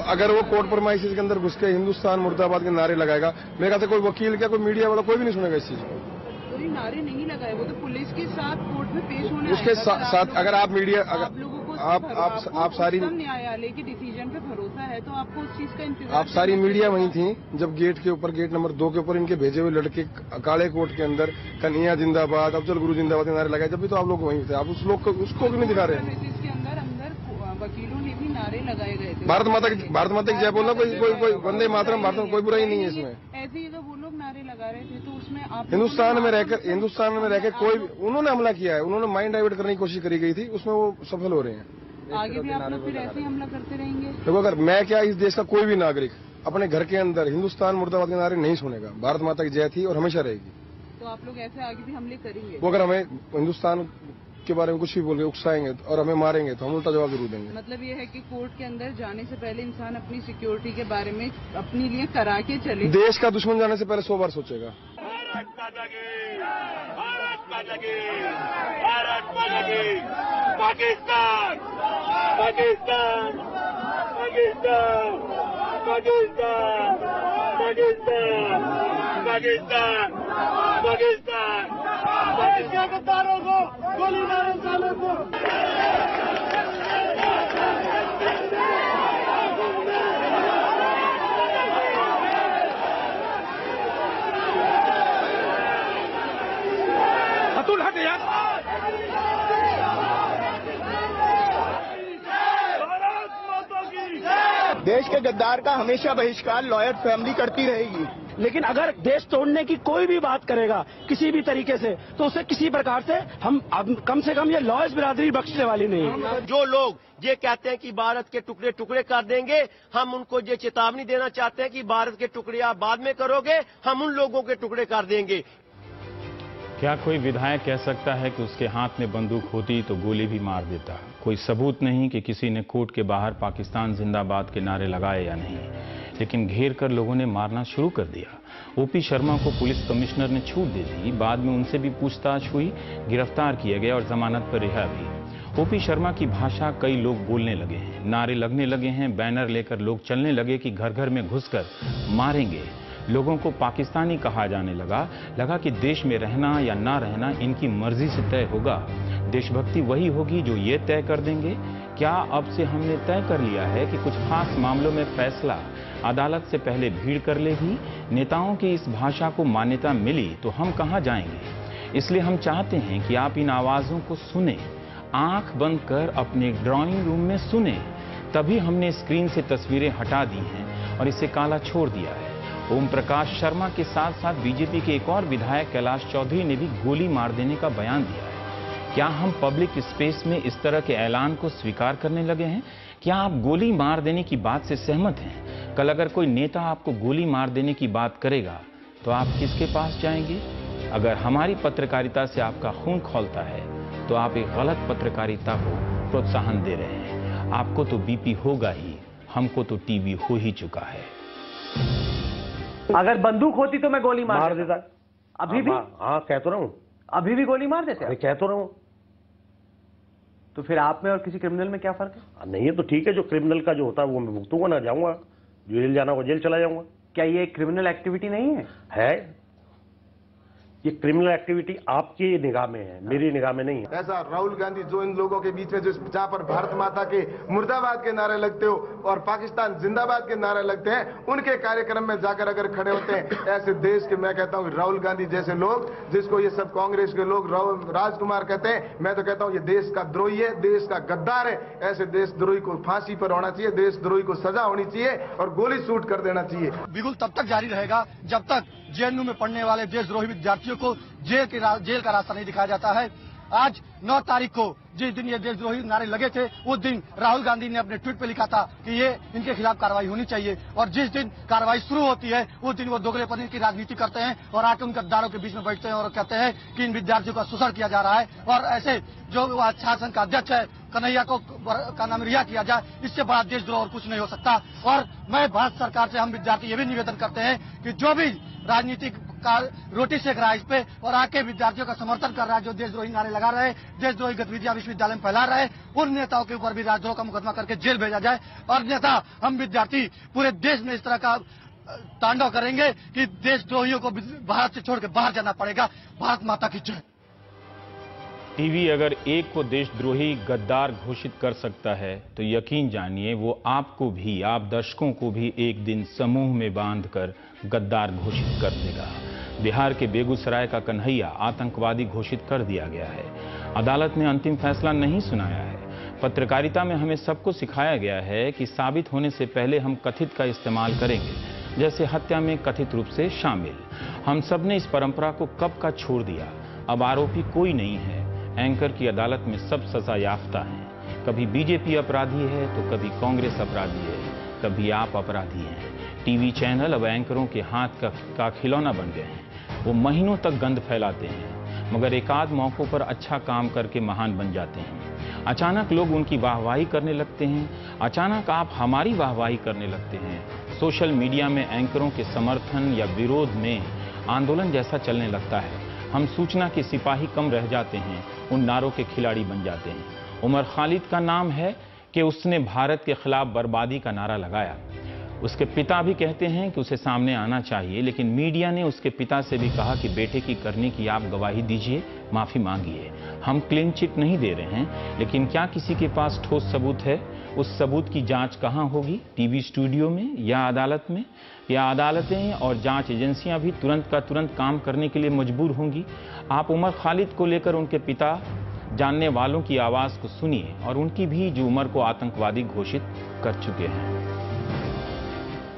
अगर वो कोर्ट परमाइसिस के अंदर घुस के हिंदुस्तान मुर्दाबाद के नारे लगाएगा, मेरे ख्याल से कोई वकील क्या, कोई मीडिया वाला, कोई भी नहीं सुनेगा इस चीज को। कोई नारे नहीं लगाए, वो तो पुलिस के साथ कोर्ट में पेश होने उसके साथ अगर आप मीडिया, आप लोगों को आप सारी न्यायालय के डिसीजन पे भरोसा है तो आपको उस चीज का इंतजार। आप सारी मीडिया वहीं थी जब गेट के ऊपर, गेट नंबर 2 के ऊपर इनके भेजे हुए लड़के काले कोट के अंदर कन्हैया जिंदाबाद, अफजल गुरु जिंदाबाद के नारे लगाए, जब भी तो आप लोग वहीं थे। आप उसको क्यों नहीं दिखा रहे? इसके अंदर वकीलों ने भी नारे लगाए गए थे। भारत माता की जय बोलना, कोई वंदे मातरम, भारत में कोई बुराई नहीं है इसमें। ऐसे ही तो वो लोग नारे लगा रहे थे, तो उसमें आप हिंदुस्तान में रहकर कोई, उन्होंने हमला किया है, उन्होंने माइंड डाइवर्ट करने की कोशिश करी गई थी, उसमें वो सफल हो रहे हैं। आगे भी आप लोग फिर ऐसे ही हमला करते रहेंगे? देखो, अगर मैं क्या, इस देश का कोई भी नागरिक अपने घर के अंदर हिंदुस्तान मुर्दाबाद के नारे नहीं सुनेगा। भारत माता की जय थी और हमेशा रहेगी। तो आप लोग ऐसे आगे भी हमले करेंगे? वो अगर हमें हिंदुस्तान के बारे में कुछ भी बोल के उकसाएंगे और हमें मारेंगे तो हम उल्टा जवाब जरूर देंगे। मतलब ये है कि कोर्ट के अंदर जाने से पहले इंसान अपनी सिक्योरिटी के बारे में अपने लिए करा के चले। देश का दुश्मन जाने से पहले 100 बार सोचेगा। पाकिस्तान, पाकिस्तान, पाकिस्तान, पाकिस्तान, पाकिस्तान, पाकिस्तान, पाकिस्तान, पाकिस्तान के तारों को गोली मारो, सालों को। अतुल हट यार। देश के गद्दार का हमेशा बहिष्कार लॉयर फैमिली करती रहेगी, लेकिन अगर देश तोड़ने की कोई भी बात करेगा किसी भी तरीके से, तो उसे किसी प्रकार से हम कम से कम ये लॉयर्स बिरादरी बख्शने वाली नहीं है। जो लोग ये कहते हैं कि भारत के टुकड़े टुकड़े कर देंगे, हम उनको ये चेतावनी देना चाहते हैं कि भारत के टुकड़े आप बाद में करोगे, हम उन लोगों के टुकड़े कर देंगे। क्या कोई विधायक कह सकता है कि उसके हाथ में बंदूक होती तो गोली भी मार देता? कोई सबूत नहीं कि किसी ने कोर्ट के बाहर पाकिस्तान जिंदाबाद के नारे लगाए या नहीं, लेकिन घेर कर लोगों ने मारना शुरू कर दिया। ओपी शर्मा को पुलिस कमिश्नर ने छूट दे दी, बाद में उनसे भी पूछताछ हुई, गिरफ्तार किया गया और जमानत पर रिहा भी। ओपी शर्मा की भाषा कई लोग बोलने लगे हैं, नारे लगने लगे हैं, बैनर लेकर लोग चलने लगे कि घर घर में घुसकर मारेंगे। लोगों को पाकिस्तानी कहा जाने लगा कि देश में रहना या ना रहना इनकी मर्जी से तय होगा। देशभक्ति वही होगी जो ये तय कर देंगे। क्या अब से हमने तय कर लिया है कि कुछ खास मामलों में फैसला अदालत से पहले भीड़ कर लेगी? नेताओं की इस भाषा को मान्यता मिली तो हम कहां जाएंगे? इसलिए हम चाहते हैं कि आप इन आवाजों को सुने, आंख बंद कर अपने ड्राइंग रूम में सुने। तभी हमने स्क्रीन से तस्वीरें हटा दी हैं और इसे काला छोड़ दिया है। ओम प्रकाश शर्मा के साथ साथ बीजेपी के एक और विधायक कैलाश चौधरी ने भी गोली मार देने का बयान दिया है। क्या हम पब्लिक स्पेस में इस तरह के ऐलान को स्वीकार करने लगे हैं? क्या आप गोली मार देने की बात से सहमत हैं? कल अगर कोई नेता आपको गोली मार देने की बात करेगा तो आप किसके पास जाएंगे? अगर हमारी पत्रकारिता से आपका खून खौलता है तो आप एक गलत पत्रकारिता को प्रोत्साहन दे रहे हैं। आपको तो बीपी होगा ही, हमको तो टीबी हो ही चुका है। अगर बंदूक होती तो मैं गोली मार देता। अभी भी? हाँ, कह तो रहा हूं। अभी भी गोली मार देते? कह तो रहा हूं। तो फिर आप में और किसी क्रिमिनल में क्या फर्क है? नहीं है तो ठीक है, जो क्रिमिनल का जो होता है वो मैं भुगतूंगा, ना जाऊंगा, जेल जाना हो जेल चला जाऊंगा। क्या ये क्रिमिनल एक्टिविटी नहीं है? है। ये क्रिमिनल एक्टिविटी आपकी निगाह में है, मेरी निगाह में नहीं है। ऐसा राहुल गांधी जो इन लोगों के बीच में जो जहां पर भारत माता के मुर्दाबाद के नारे लगते हो और पाकिस्तान जिंदाबाद के नारे लगते हैं, उनके कार्यक्रम में जाकर अगर खड़े होते हैं, ऐसे देश के, मैं कहता हूं राहुल गांधी जैसे लोग, जिसको ये सब कांग्रेस के लोग राजकुमार कहते हैं, मैं तो कहता हूं ये देश का द्रोही है, देश का गद्दार है। ऐसे देशद्रोही को फांसी पर होना चाहिए, देशद्रोही को सजा होनी चाहिए और गोली शूट कर देना चाहिए। बिल्कुल तब तक जारी रहेगा जब तक जेएनयू में पढ़ने वाले देशद्रोही विद्यार्थियों को जेल का रास्ता नहीं दिखाया जाता है। आज 9 तारीख को जिस दिन ये देशद्रोही नारे लगे थे, उस दिन राहुल गांधी ने अपने ट्वीट पे लिखा था कि ये इनके खिलाफ कार्रवाई होनी चाहिए, और जिस दिन कार्रवाई शुरू होती है उस दिन वो दोगलेपन की राजनीति करते हैं और आके उन गद्दारों के बीच में बैठते हैं और कहते हैं कि इन विद्यार्थियों का शोषण किया जा रहा है, और ऐसे जो छात्र संघ का अध्यक्ष है कन्हैया को का नाम रिहा किया जाए, इससे बड़ा देशद्रोह और कुछ नहीं हो सकता। और मैं भारत सरकार से, हम विद्यार्थी ये भी निवेदन करते हैं कि जो भी राजनीतिक का रोटी सेक रहा है इस पे और आके विद्यार्थियों का समर्थन कर रहा है, जो देशद्रोही नारे लगा रहे हैं, देशद्रोही गतिविधियां विश्वविद्यालय में फैला रहे हैं, उन नेताओं के ऊपर भी राजद्रोह का मुकदमा करके जेल भेजा जाए। और नेता, हम विद्यार्थी पूरे देश में इस तरह का तांडव करेंगे कि देशद्रोहियों को भारत से छोड़ के बाहर जाना पड़ेगा। भारत माता की जय। टीवी अगर एक को देशद्रोही गद्दार घोषित कर सकता है तो यकीन जानिए वो आपको भी, आप दर्शकों को भी एक दिन समूह में बांधकर गद्दार घोषित कर देगा। बिहार के बेगूसराय का कन्हैया आतंकवादी घोषित कर दिया गया है। अदालत ने अंतिम फैसला नहीं सुनाया है। पत्रकारिता में हमें सबको सिखाया गया है कि साबित होने से पहले हम कथित का इस्तेमाल करेंगे, जैसे हत्या में कथित रूप से शामिल। हम सब ने इस परंपरा को कब का छोड़ दिया। अब आरोपी कोई नहीं है, एंकर की अदालत में सब सजा याफ्ता हैं। कभी बीजेपी अपराधी है तो कभी कांग्रेस अपराधी है, कभी आप अपराधी हैं। टीवी चैनल अब एंकरों के हाथ का खिलौना बन गए हैं। वो महीनों तक गंद फैलाते हैं मगर एकाध मौकों पर अच्छा काम करके महान बन जाते हैं। अचानक लोग उनकी वाहवाही करने लगते हैं, अचानक आप हमारी वाहवाही करने लगते हैं। सोशल मीडिया में एंकरों के समर्थन या विरोध में आंदोलन जैसा चलने लगता है। हम सूचना के सिपाही कम रह जाते हैं, उन नारों के खिलाड़ी बन जाते हैं। उमर खालिद का नाम है कि उसने भारत के खिलाफ बर्बादी का नारा लगाया। उसके पिता भी कहते हैं कि उसे सामने आना चाहिए, लेकिन मीडिया ने उसके पिता से भी कहा कि बेटे की करने की आप गवाही दीजिए, माफी मांगिए। हम क्लीन चिट नहीं दे रहे हैं, लेकिन क्या किसी के पास ठोस सबूत है? उस सबूत की जांच कहां होगी? टीवी स्टूडियो में या अदालत में? या अदालतें और जांच एजेंसियां भी तुरंत का तुरंत काम करने के लिए मजबूर होंगी? आप उमर खालिद को लेकर उनके पिता, जानने वालों की आवाज को सुनिए और उनकी भी, जो उमर को आतंकवादी घोषित कर चुके हैं।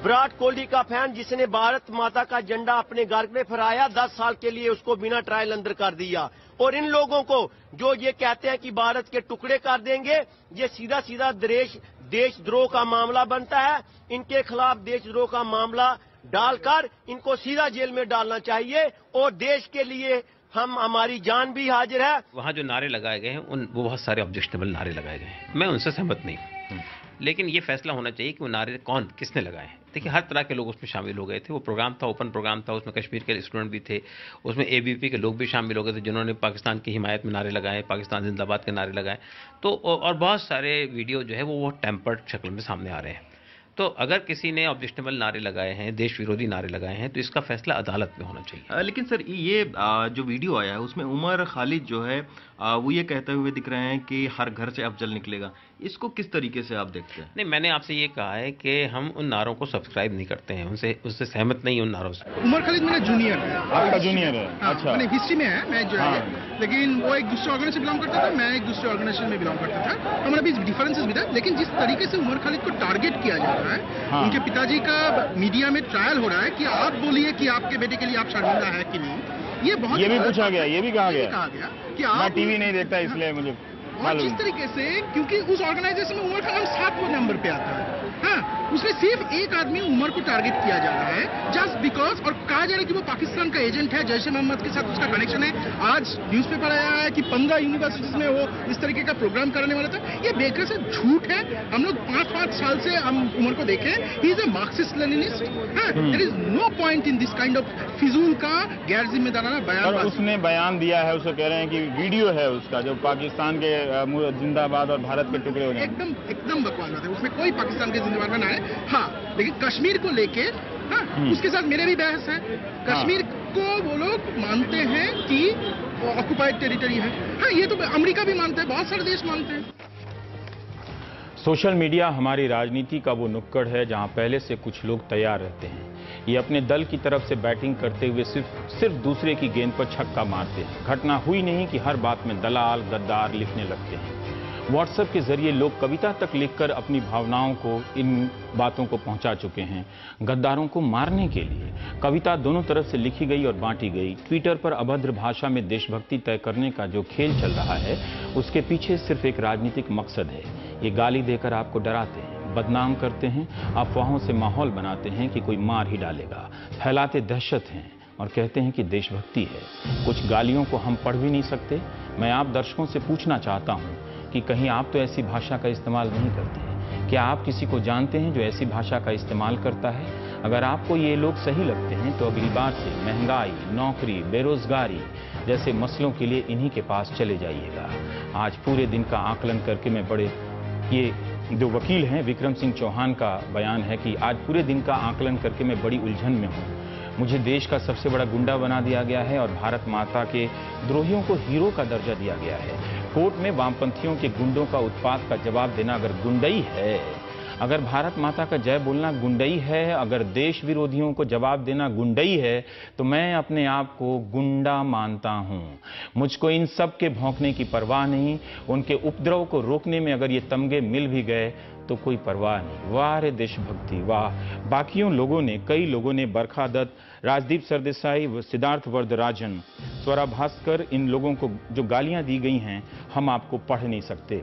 विराट कोहली का फैन जिसने भारत माता का झंडा अपने घर में फहराया, 10 साल के लिए उसको बिना ट्रायल अंदर कर दिया। और इन लोगों को जो ये कहते हैं कि भारत के टुकड़े कर देंगे, ये सीधा सीधा देशद्रोह का मामला बनता है। इनके खिलाफ देशद्रोह का मामला डालकर इनको सीधा जेल में डालना चाहिए और देश के लिए हमारी जान भी हाजिर है। वहाँ जो नारे लगाए गए हैं वो बहुत सारे ऑब्जेक्शनेबल नारे लगाए गए हैं, मैं उनसे सहमत नहीं हूँ। लेकिन ये फैसला होना चाहिए कि वो नारे किसने लगाए हैं। देखिए, हर तरह के लोग उसमें शामिल हो गए थे। वो प्रोग्राम था, ओपन प्रोग्राम था, उसमें कश्मीर के स्टूडेंट भी थे, उसमें एबीपी के लोग भी शामिल हो गए थे जिन्होंने पाकिस्तान की हिमायत में नारे लगाए, पाकिस्तान जिंदाबाद के नारे लगाए। तो और बहुत सारे वीडियो जो है वो टेम्पर्ड शक्ल में सामने आ रहे हैं। तो अगर किसी ने ऑब्जेक्शनेबल नारे लगाए हैं, देश विरोधी नारे लगाए हैं, तो इसका फैसला अदालत में होना चाहिए। लेकिन सर, ये जो वीडियो आया है उसमें उमर खालिद जो है वो ये कहते हुए दिख रहे हैं कि हर घर से अफजल निकलेगा। इसको किस तरीके से आप देखते हैं? नहीं, मैंने आपसे ये कहा है कि हम उन नारों को सब्सक्राइब नहीं करते हैं, उससे सहमत नहीं उन नारों से। उमर खालिद मेरा जूनियर है। आपका जूनियर है? अच्छा। मैंने हिस्ट्री में है, मैं जो है, लेकिन वो एक दूसरे ऑर्गेनाइजेशन से बिलोंग करता था, मैं एक दूसरे ऑर्गेनाइजेशन में बिलोंग करता था। हमारा भी डिफरेंसेस भी था, लेकिन जिस तरीके से उमर खालिद को टारगेट किया जा रहा है, उनके पिताजी का मीडिया में ट्रायल हो रहा है कि आप बोलिए कि आपके बेटे के लिए आप शर्मिंदा है कि नहीं, ये बहुत ये भी पूछा गया, ये भी कहा गया कि आप मैं टीवी नहीं देखता इसलिए मुझे और जिस तरीके से, क्योंकि उस ऑर्गेनाइजेशन में उमर का नाम 7वें नंबर पे आता है, हाँ, उसमें सिर्फ एक आदमी उमर को टारगेट किया जा रहा है जस्ट बिकॉज, और कहा जा रहा है कि वो पाकिस्तान का एजेंट है, जैश ए मोहम्मद के साथ उसका कनेक्शन है। आज न्यूज़पेपर आया है कि 15 यूनिवर्सिटीज में वो इस तरीके का प्रोग्राम करने वाला था। ये बेकार से झूठ है। हम लोग 5-5 साल से हम उमर को देखें, he is a Marxist Leninist. There is no point in this kind of फिजूल का गैर जिम्मेदाराना बयान। उसने बयान दिया है, उसको कह रहे हैं कि वीडियो है उसका जो पाकिस्तान के जिंदाबाद और भारत के टुकड़े हो जाए। एकदम बकवास बात है, उसमें कोई पाकिस्तान के जिंदाबाद ना है। हाँ, लेकिन कश्मीर को लेके, हाँ, उसके साथ मेरे भी बहस है। कश्मीर को वो लोग मानते हैं कि ऑक्युपाइड टेरिटरी है। हाँ, ये तो अमेरिका भी मानता है, बहुत सारे देश मानते हैं। सोशल मीडिया हमारी राजनीति का वो नुक्कड़ है जहां पहले से कुछ लोग तैयार रहते हैं। ये अपने दल की तरफ से बैटिंग करते हुए सिर्फ दूसरे की गेंद पर छक्का मारते हैं। घटना हुई नहीं कि हर बात में दलाल गद्दार लिखने लगते हैं। व्हाट्सएप के जरिए लोग कविता तक लिखकर अपनी भावनाओं को, इन बातों को पहुंचा चुके हैं। गद्दारों को मारने के लिए कविता दोनों तरफ से लिखी गई और बांटी गई। ट्विटर पर अभद्र भाषा में देशभक्ति तय करने का जो खेल चल रहा है, उसके पीछे सिर्फ एक राजनीतिक मकसद है। ये गाली देकर आपको डराते हैं, बदनाम करते हैं, अफवाहों से माहौल बनाते हैं कि कोई मार ही डालेगा, फैलाते दहशत हैं और कहते हैं कि देशभक्ति है। कुछ गालियों को हम पढ़ भी नहीं सकते। मैं आप दर्शकों से पूछना चाहता हूं कि कहीं आप तो ऐसी भाषा का इस्तेमाल नहीं करते हैं? क्या आप किसी को जानते हैं जो ऐसी भाषा का इस्तेमाल करता है? अगर आपको ये लोग सही लगते हैं तो अगली बार से महंगाई, नौकरी, बेरोजगारी जैसे मसलों के लिए इन्हीं के पास चले जाइएगा। आज पूरे दिन का आकलन करके मैं ये जो वकील हैं विक्रम सिंह चौहान का बयान है कि आज पूरे दिन का आकलन करके मैं बड़ी उलझन में हूँ। मुझे देश का सबसे बड़ा गुंडा बना दिया गया है और भारत माता के द्रोहियों को हीरो का दर्जा दिया गया है। कोर्ट में वामपंथियों के गुंडों का उत्पात का जवाब देना अगर गुंडई है, अगर भारत माता का जय बोलना गुंडई है, अगर देश विरोधियों को जवाब देना गुंडई है, तो मैं अपने आप को गुंडा मानता हूं। मुझको इन सब के भौंकने की परवाह नहीं। उनके उपद्रव को रोकने में अगर ये तमगे मिल भी गए तो कोई परवाह नहीं। वाह रे देशभक्ति वाह। बाकियों लोगों ने, कई लोगों ने, बरखा दत्त, राजदीप सरदेसाई, सिद्धार्थ वरदराजन, स्वरा भास्कर, इन लोगों को जो गालियां दी गई हैं हम आपको पढ़ नहीं सकते।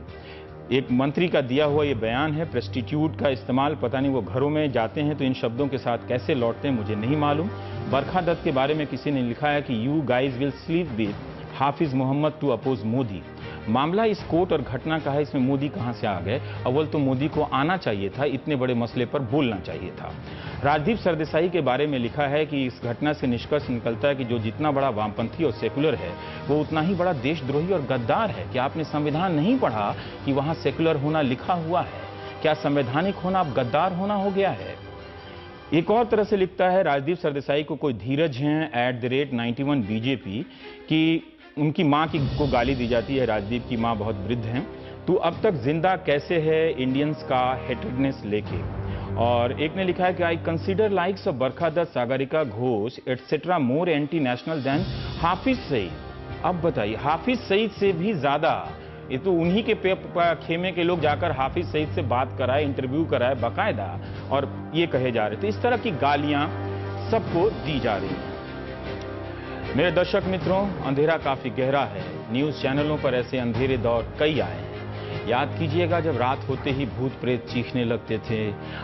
एक मंत्री का दिया हुआ ये बयान है, प्रेस्टिट्यूट का इस्तेमाल, पता नहीं वो घरों में जाते हैं तो इन शब्दों के साथ कैसे लौटते हैं मुझे नहीं मालूम। बरखा दत्त के बारे में किसी ने लिखा है कि you guys will sleep with Hafiz Mohammad to oppose Modi. मामला इस कोर्ट और घटना का है, इसमें मोदी कहां से आ गए? अव्वल तो मोदी को आना चाहिए था, इतने बड़े मसले पर बोलना चाहिए था। राजदीप सरदेसाई के बारे में लिखा है कि इस घटना से निष्कर्ष निकलता है कि जो जितना बड़ा वामपंथी और सेकुलर है वो उतना ही बड़ा देशद्रोही और गद्दार है। क्या आपने संविधान नहीं पढ़ा कि वहां सेकुलर होना लिखा हुआ है? क्या संवैधानिक होना अब गद्दार होना हो गया है? एक और तरह से लिखता है राजदीप सरदेसाई को कोई धीरज हैं @91 बीजेपी की उनकी मां को गाली दी जाती है। राजदीप की मां बहुत वृद्ध हैं। तू अब तक जिंदा कैसे है इंडियंस का हेटेडनेस लेके। और एक ने लिखा है कि I consider likes of Barkha Dutt, Sagarika Ghosh etcetera more anti national than Hafiz Saeed. अब बताइए, हाफिज सईद से भी ज्यादा, ये तो उन्हीं के खेमे के लोग जाकर हाफिज सईद से बात कराए, इंटरव्यू कराए बाकायदा, और ये कहे जा रहे थे। इस तरह की गालियां सबको दी जा रही हैं। मेरे दर्शक मित्रों, अंधेरा काफी गहरा है। न्यूज चैनलों पर ऐसे अंधेरे दौर कई आए हैं। याद कीजिएगा जब रात होते ही भूत प्रेत चीखने लगते थे।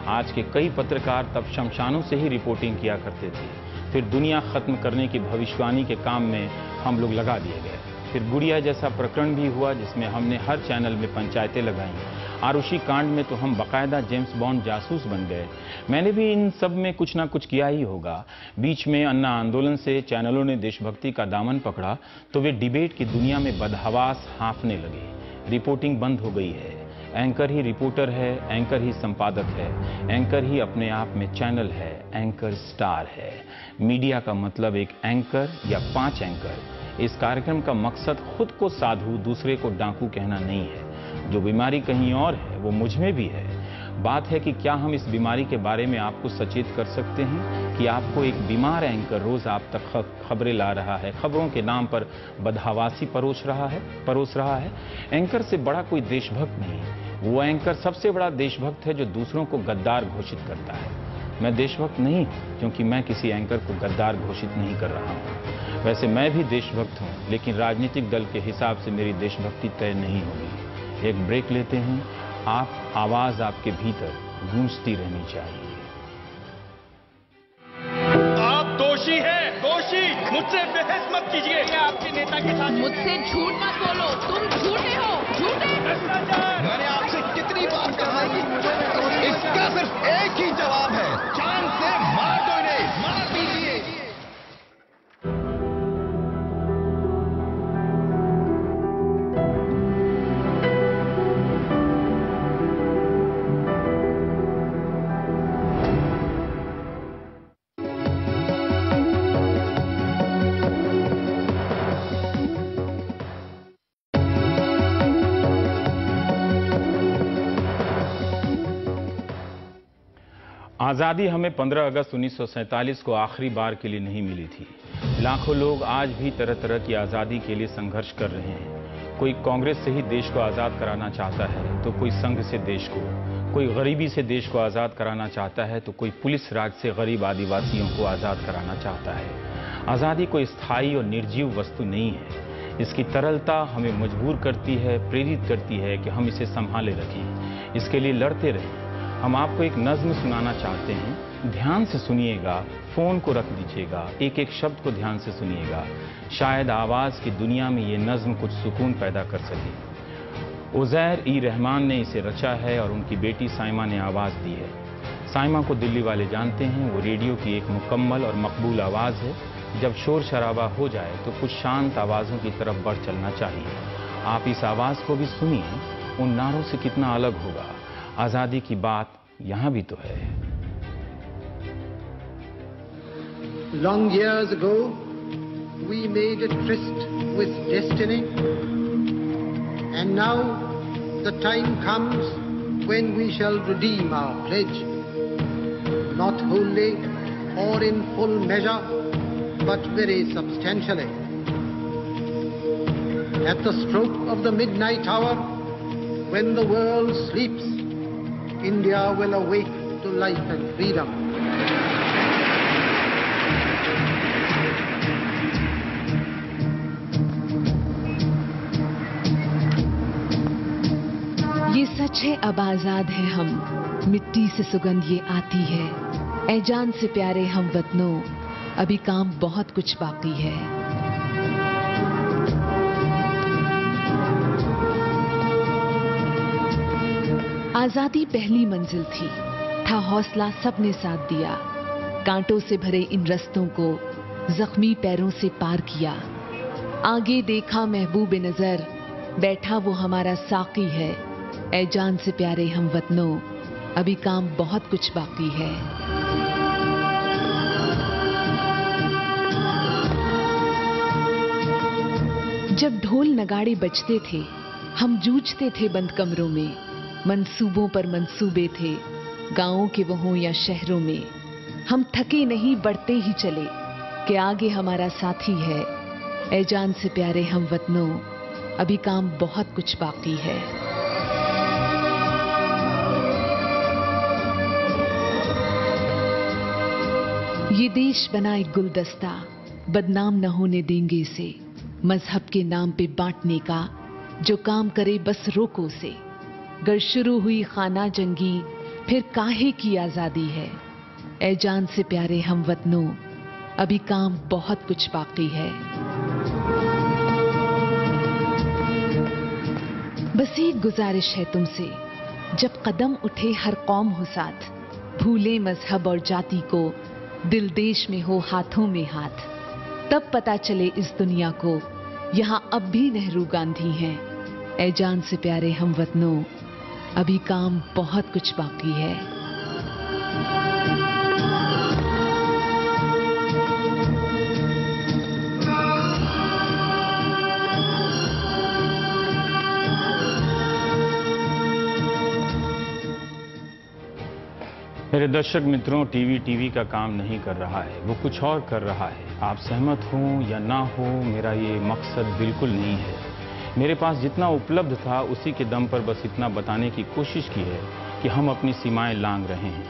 आज के कई पत्रकार तब शमशानों से ही रिपोर्टिंग किया करते थे। फिर दुनिया खत्म करने की भविष्यवाणी के काम में हम लोग लगा दिए गए। फिर गुड़िया जैसा प्रकरण भी हुआ जिसमें हमने हर चैनल में पंचायतें लगाई। आरुषि कांड में तो हम बाकायदा जेम्स बॉन्ड जासूस बन गए। मैंने भी इन सब में कुछ ना कुछ किया ही होगा। बीच में अन्ना आंदोलन से चैनलों ने देशभक्ति का दामन पकड़ा तो वे डिबेट की दुनिया में बदहवास हाँफने लगे। रिपोर्टिंग बंद हो गई है। एंकर ही रिपोर्टर है, एंकर ही संपादक है, एंकर ही अपने आप में चैनल है, एंकर स्टार है। मीडिया का मतलब एक एंकर या 5 एंकर। इस कार्यक्रम का मकसद खुद को साधु, दूसरे को डाकू कहना नहीं है। जो बीमारी कहीं और है वो मुझ में भी है। बात है कि क्या हम इस बीमारी के बारे में आपको सचेत कर सकते हैं कि आपको एक बीमार एंकर रोज आप तक खबरें ला रहा है, खबरों के नाम पर बदहवासी परोस रहा है। एंकर से बड़ा कोई देशभक्त नहीं। वो एंकर सबसे बड़ा देशभक्त है जो दूसरों को गद्दार घोषित करता है। मैं देशभक्त नहीं हूं क्योंकि मैं किसी एंकर को गद्दार घोषित नहीं कर रहा हूं। वैसे मैं भी देशभक्त हूं, लेकिन राजनीतिक दल के हिसाब से मेरी देशभक्ति तय नहीं होगी। एक ब्रेक लेते हैं। आवाज आपके भीतर गूंजती रहनी चाहिए। आप दोषी हैं, दोषी। मुझसे बहस मत कीजिए। आपके नेता के साथ मुझसे झूठ मत बोलो, तुम झूठे हो, झूठे। मैंने आपसे कितनी बार कहा है कि इसका सिर्फ एक ही जवाब है, जान से मार दो इन्हें, मार दीजिए। आज़ादी हमें 15 अगस्त 1947 को आखिरी बार के लिए नहीं मिली थी। लाखों लोग आज भी तरह तरह की आज़ादी के लिए संघर्ष कर रहे हैं। कोई कांग्रेस से ही देश को आज़ाद कराना चाहता है, तो कोई संघ से देश को, कोई गरीबी से देश को आज़ाद कराना चाहता है, तो कोई पुलिस राज से गरीब आदिवासियों को आज़ाद कराना चाहता है। आज़ादी कोई स्थायी और निर्जीव वस्तु नहीं है। इसकी तरलता हमें मजबूर करती है, प्रेरित करती है कि हम इसे संभाले रखें, इसके लिए लड़ते रहें। हम आपको एक नज्म सुनाना चाहते हैं, ध्यान से सुनिएगा, फोन को रख दीजिएगा, एक एक शब्द को ध्यान से सुनिएगा। शायद आवाज की दुनिया में ये नज्म कुछ सुकून पैदा कर सके। उज़ैर ई रहमान ने इसे रचा है और उनकी बेटी साइमा ने आवाज दी है। साइमा को दिल्ली वाले जानते हैं, वो रेडियो की एक मुकम्मल और मकबूल आवाज है। जब शोर शराबा हो जाए तो कुछ शांत आवाजों की तरफ बढ़ चलना चाहिए। आप इस आवाज को भी सुनिए, उन नारों से कितना अलग होगा। आजादी की बात यहां भी तो है। Long years ago, we made a tryst with destiny, and now the time comes when we shall redeem our pledge, not wholly or in full measure, but very substantially. At the stroke of the midnight hour, when the world sleeps, India will awake to life and freedom. ये सच है, अब आजाद है हम, मिट्टी से सुगंध ये आती है। ऐ जान से प्यारे हम वतनों, अभी काम बहुत कुछ बाकी है। आजादी पहली मंजिल थी, था हौसला सबने साथ दिया। कांटों से भरे इन रस्तों को जख्मी पैरों से पार किया। आगे देखा महबूब नजर, बैठा वो हमारा साकी है। ऐ जान से प्यारे हम वतनों, अभी काम बहुत कुछ बाकी है। जब ढोल नगाड़े बजते थे, हम जूझते थे बंद कमरों में। मंसूबों पर मंसूबे थे, गांवों के वो हों या शहरों में। हम थके नहीं, बढ़ते ही चले कि आगे हमारा साथी है। ऐ जान से प्यारे हम वतनों, अभी काम बहुत कुछ बाकी है। ये देश बना एक गुलदस्ता, बदनाम न होने देंगे इसे। मजहब के नाम पे बांटने का जो काम करे बस रोको से। गर शुरू हुई खाना जंगी, फिर काहे की आजादी है। ऐ जान से प्यारे हम वतनों, अभी काम बहुत कुछ बाकी है। बस एक गुजारिश है तुमसे, जब कदम उठे हर कौम हो साथ। भूले मजहब और जाति को, दिल देश में हो हाथों में हाथ। तब पता चले इस दुनिया को, यहाँ अब भी नेहरू गांधी हैं। ऐ जान से प्यारे हम वतनों, अभी काम बहुत कुछ बाकी है। मेरे दर्शक मित्रों, टीवी का काम नहीं कर रहा है, वो कुछ और कर रहा है। आप सहमत हो या ना हो, मेरा ये मकसद बिल्कुल नहीं है। मेरे पास जितना उपलब्ध था उसी के दम पर बस इतना बताने की कोशिश की है कि हम अपनी सीमाएं लांघ रहे हैं।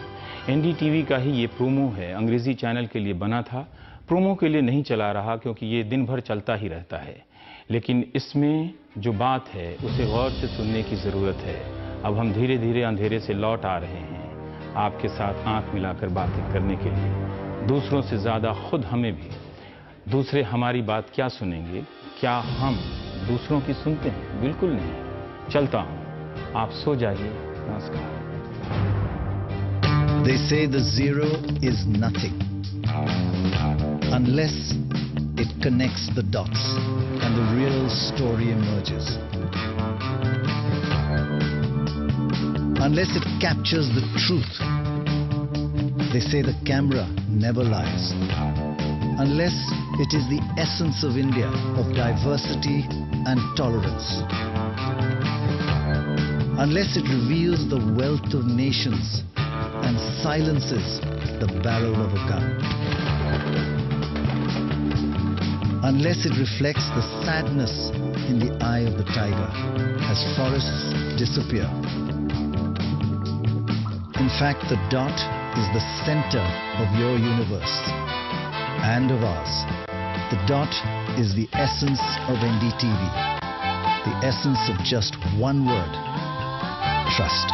एनडीटीवी का ही ये प्रोमो है, अंग्रेजी चैनल के लिए बना था। प्रोमो के लिए नहीं चला रहा क्योंकि ये दिन भर चलता ही रहता है, लेकिन इसमें जो बात है उसे गौर से सुनने की ज़रूरत है। अब हम धीरे धीरे अंधेरे से लौट आ रहे हैं आपके साथ आंख मिलाकर बातें करने के लिए। दूसरों से ज़्यादा खुद हमें भी, दूसरे हमारी बात क्या सुनेंगे, क्या हम दूसरों की सुनते हैं? बिल्कुल नहीं। चलता हूँ, आप सो जाइए। नमस्कार। They say the zero is nothing unless it connects the dots and the real story emerges. Unless it captures the truth. They say the camera never lies. Unless it is the essence of India, of diversity and tolerance. Unless it reveals the wealth of nations and silences the barrel of a gun. Unless it reflects the sadness in the eye of the tiger as forests disappear. In fact, the dot is the center of your universe and of ours. The dot is the essence of NDTV. The essence of just one word: trust.